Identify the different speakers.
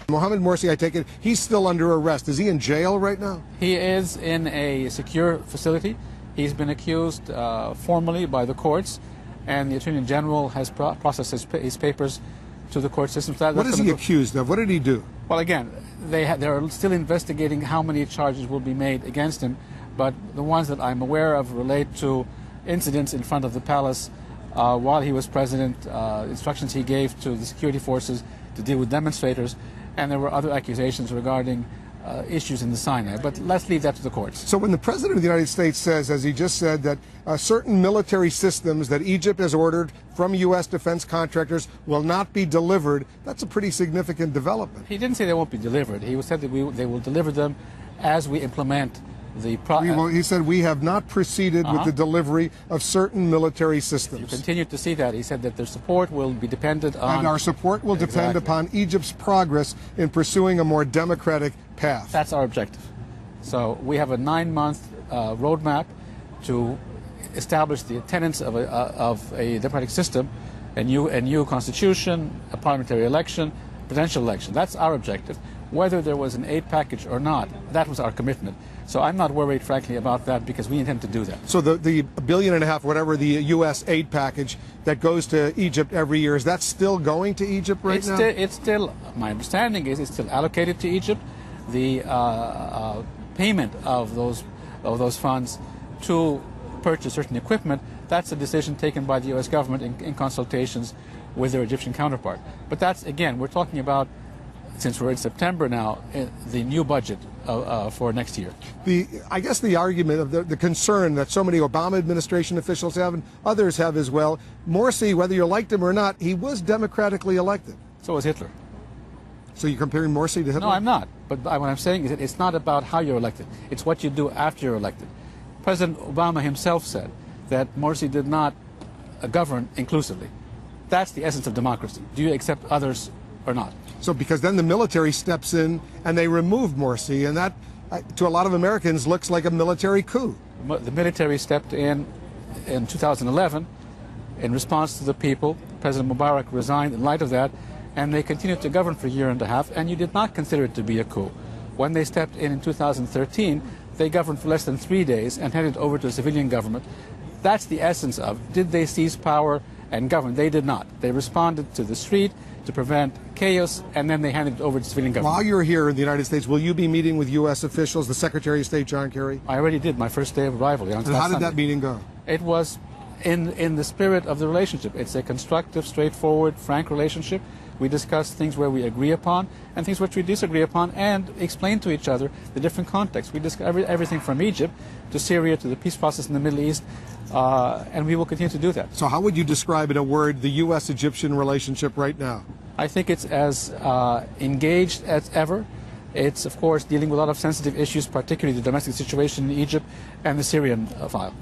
Speaker 1: Mohamed Morsy, I take it, he's still under arrest. Is he in jail right now?
Speaker 2: He is in a secure facility. He's been accused formally by the courts, and the Attorney General has processed his papers to the court system. So
Speaker 1: what is he accused of? What did he do?
Speaker 2: Well, again, they're still investigating how many charges will be made against him, but the ones that I'm aware of relate to incidents in front of the palace while he was president, instructions he gave to the security forces to deal with demonstrators, and there were other accusations regarding issues in the Sinai. But let's leave that to the courts.
Speaker 1: So when the President of the United States says, as he just said, that certain military systems that Egypt has ordered from U.S. defense contractors will not be delivered, that's a pretty significant development.
Speaker 2: He didn't say they won't be delivered. He said that they will deliver them as we implement the
Speaker 1: he said we have not proceeded with the delivery of certain military systems.
Speaker 2: You continue to see that. He said that their support will be dependent on...
Speaker 1: And our support will depend upon Egypt's progress in pursuing a more democratic path.
Speaker 2: That's our objective. So we have a 9-month roadmap to establish the tenets of a democratic system, a new constitution, a parliamentary election, presidential election. That's our objective. Whether there was an aid package or not, that was our commitment. So I'm not worried, frankly, about that because we intend to do that.
Speaker 1: So the $1.5 billion, whatever the U.S. aid package that goes to Egypt every year, is that still going to Egypt right now?
Speaker 2: It's still, my understanding is it's still allocated to Egypt. The payment of those funds to purchase certain equipment, that's a decision taken by the U.S. government in consultations with their Egyptian counterpart. But that's, again, we're talking about, since we're in September now, the new budget for next year.
Speaker 1: I guess the argument of the concern that so many Obama administration officials have and others have as well, Morsi, whether you liked him or not, he was democratically elected.
Speaker 2: So was Hitler.
Speaker 1: So you're comparing Morsi to Hitler?
Speaker 2: No, I'm not. But what I'm saying is that it's not about how you're elected. It's what you do after you're elected. President Obama himself said that Morsi did not govern inclusively. That's the essence of democracy. Do you accept others or not?
Speaker 1: So because then the military steps in and they remove Morsi, and that, to a lot of Americans, looks like a military coup.
Speaker 2: The military stepped in 2011 in response to the people. President Mubarak resigned in light of that, and they continued to govern for a year and a half, and you did not consider it to be a coup. When they stepped in 2013, they governed for less than 3 days and handed over to a civilian government. That's the essence of, did they seize power and govern? They did not. They responded to the street to prevent chaos, and then they handed it over to civilian government.
Speaker 1: While you're here in the United States, will you be meeting with U.S. officials, the Secretary of State, John Kerry?
Speaker 2: I already did, my first day of arrival.
Speaker 1: And how did that meeting go?
Speaker 2: It was in the spirit of the relationship. It's a constructive, straightforward, frank relationship. We discuss things where we agree upon and things which we disagree upon, and explain to each other the different contexts. We discuss everything from Egypt to Syria to the peace process in the Middle East, and we will continue to do that.
Speaker 1: So how would you describe in a word the U.S.-Egyptian relationship right now?
Speaker 2: I think it's as engaged as ever. It's, of course, dealing with a lot of sensitive issues, particularly the domestic situation in Egypt and the Syrian file.